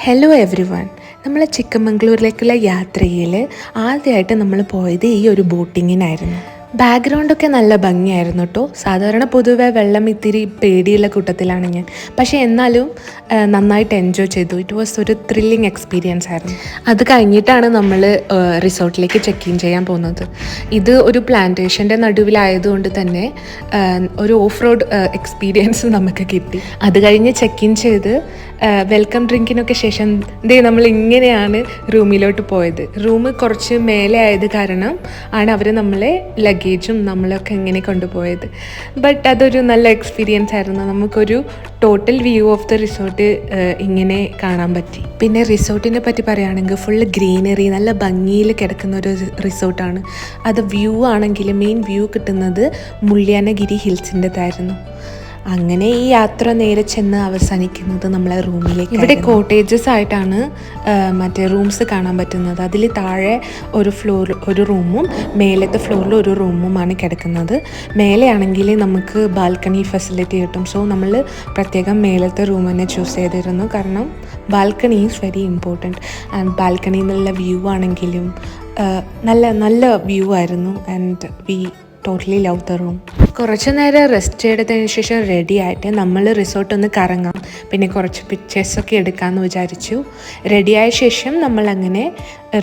Hello every one. നമ്മൾ ചിക്കമംഗ്ലൂരിലേക്കുള്ള യാത്രയിൽ ആദ്യമായിട്ട് നമ്മൾ പോയത് ഈ ഒരു ബോട്ടിങ്ങിനായിരുന്നു. ബാക്ക്ഗ്രൗണ്ടൊക്കെ നല്ല ഭംഗിയായിരുന്നു കേട്ടോ. സാധാരണ പൊതുവെ വെള്ളം ഇത്തിരി പേടിയുള്ള കൂട്ടത്തിലാണ് ഞാൻ, പക്ഷേ എന്നാലും നന്നായിട്ട് എൻജോയ് ചെയ്തു. ഇറ്റ് വാസ് ഒരു ത്രില്ലിങ് എക്സ്പീരിയൻസ് ആയിരുന്നു. അത് കഴിഞ്ഞിട്ടാണ് നമ്മൾ റിസോർട്ടിലേക്ക് ചെക്ക് ഇൻ ചെയ്യാൻ പോകുന്നത്. ഇത് ഒരു പ്ലാന്റേഷൻ്റെ നടുവിലായതുകൊണ്ട് തന്നെ ഒരു ഓഫ് റോഡ് എക്സ്പീരിയൻസ് നമുക്ക് കിട്ടി. അത് കഴിഞ്ഞ് ചെക്ക് ഇൻ ചെയ്ത് വെൽക്കം ഡ്രിങ്കിനൊക്കെ ശേഷം നമ്മൾ ഇങ്ങനെയാണ് റൂമിലോട്ട് പോയത്. റൂം കുറച്ച് മേലെ ആയത് കാരണം ആണ് അവർ നമ്മളെ ലഗേജും നമ്മളൊക്കെ ഇങ്ങനെ കൊണ്ടുപോയത്. ബട്ട് അതൊരു നല്ല എക്സ്പീരിയൻസ് ആയിരുന്നു. നമുക്കൊരു total view of the resort ഇങ്ങനെ കാണാൻ പറ്റി. പിന്നെ റിസോർട്ടിനെ പറ്റി പറയുകയാണെങ്കിൽ ഫുള്ള് ഗ്രീനറി, നല്ല ഭംഗിയിൽ കിടക്കുന്ന ഒരു റിസോർട്ടാണ്. അത് വ്യൂ ആണെങ്കിൽ മെയിൻ വ്യൂ കിട്ടുന്നത് മുള്ളിയാനഗിരി ഹിൽസിൻ്റെതായിരുന്നു. അങ്ങനെ ഈ യാത്ര നേരെ ചെന്ന് അവസാനിക്കുന്നത് നമ്മളെ റൂമിലേക്ക്. ഇവിടെ കോട്ടേജസ് ആയിട്ടാണ് മറ്റേ റൂംസ് കാണാൻ പറ്റുന്നത്. അതിൽ താഴെ ഒരു റൂമും മേലത്തെ ഫ്ലോറിൽ ഒരു റൂമുമാണ് കിടക്കുന്നത്. മേലെയാണെങ്കിൽ നമുക്ക് ബാൽക്കണി ഫെസിലിറ്റി കിട്ടും. സോ നമ്മൾ പ്രത്യേകം മേലത്തെ റൂം തന്നെ ചൂസ് ചെയ്തിരുന്നു. കാരണം balcony is very important. And ബാൽക്കണിയിൽ നിന്നുള്ള വ്യൂ ആണെങ്കിലും നല്ല വ്യൂ ആയിരുന്നു. And we totally love the room. കുറച്ച് നേരം റെസ്റ്റ് ചെയ്തതിന് ശേഷം റെഡി ആയിട്ട് നമ്മൾ റിസോർട്ട് ഒന്ന് കറങ്ങാം, പിന്നെ കുറച്ച് പിക്ചേഴ്സൊക്കെ എടുക്കാമെന്ന് വിചാരിച്ചു. റെഡിയായ ശേഷം നമ്മളങ്ങനെ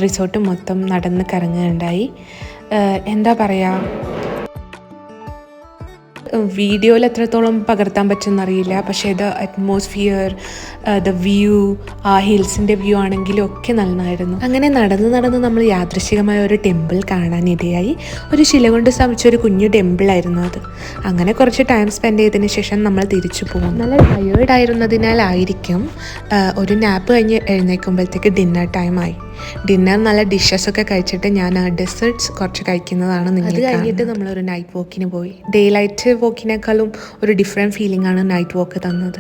റിസോർട്ട് മൊത്തം നടന്ന് കറങ്ങുകയുണ്ടായി. എന്താ പറയുക, വീഡിയോയിൽ എത്രത്തോളം പകർത്താൻ പറ്റുമെന്നറിയില്ല, പക്ഷേ ദ അറ്റ്മോസ്ഫിയർ, ദ വ്യൂ, ആ ഹിൽസിൻ്റെ വ്യൂ ആണെങ്കിലും ഒക്കെ നന്നായിരുന്നു. അങ്ങനെ നടന്ന് നമ്മൾ യാദൃശ്ചികമായ ഒരു ടെമ്പിൾ കാണാനിടയായി. ഒരു ശില കൊണ്ട് സ്ഥാപിച്ചൊരു കുഞ്ഞു ടെമ്പിളായിരുന്നു അത്. അങ്ങനെ കുറച്ച് ടൈം സ്പെൻഡ് ചെയ്തതിന് ശേഷം നമ്മൾ തിരിച്ചു പോകും. നല്ല ടയേർഡായിരുന്നതിനാലായിരിക്കും ഒരു നാപ്പ് കഴിഞ്ഞ് എഴുന്നേൽക്കുമ്പോഴത്തേക്ക് ഡിന്നർ ടൈമായി. ഡിന്നർ നല്ല ഡിഷസൊക്കെ കഴിച്ചിട്ട് ഞാൻ ഡെസേർട്ട്സ് കുറച്ച് കഴിക്കുന്നതാണ് നിങ്ങൾ. അത് കഴിഞ്ഞിട്ട് നമ്മളൊരു നൈറ്റ് വാക്കിന് പോയി. ഡേ ലൈറ്റ് വാക്കിനേക്കാളും ഒരു ഡിഫറെൻറ്റ് ഫീലിംഗ് ആണ് നൈറ്റ് വാക്ക് തന്നത്.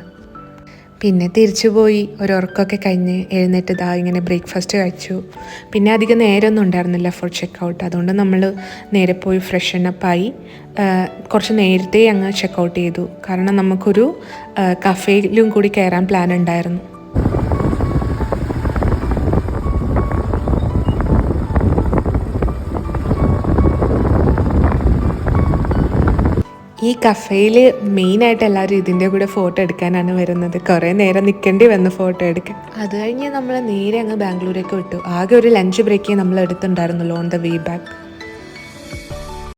പിന്നെ തിരിച്ചു പോയി ഒരുറക്കമൊക്കെ കഴിഞ്ഞ് എഴുന്നേറ്റ് ഇങ്ങനെ ബ്രേക്ക്ഫാസ്റ്റ് കഴിച്ചു. പിന്നെ അധികം നേരമൊന്നും ഉണ്ടായിരുന്നില്ല ഫോർ ചെക്ക് ഔട്ട്. അതുകൊണ്ട് നമ്മൾ നേരെ പോയി ഫ്രഷനപ്പായി കുറച്ച് നേരത്തെ അങ്ങ് ചെക്ക് ഔട്ട് ചെയ്തു. കാരണം നമുക്കൊരു കഫേയിലും കൂടി കയറാൻ പ്ലാൻ ഉണ്ടായിരുന്നു. ഈ കഫേയിൽ മെയിനായിട്ട് എല്ലാവരും ഇതിൻ്റെ കൂടെ ഫോട്ടോ എടുക്കാനാണ് വരുന്നത്. കുറേ നേരം നിൽക്കേണ്ടി വന്നു ഫോട്ടോ എടുക്കാൻ. അത് കഴിഞ്ഞ് നമ്മൾ നേരെ അങ്ങ് ബാംഗ്ലൂരേക്ക് വിട്ടു. ആകെ ഒരു ലഞ്ച് ബ്രേക്കേ നമ്മൾ എടുത്തിട്ടുണ്ടായിരുന്നുള്ളൂ ഓൺ ദ വേ ബാക്ക്.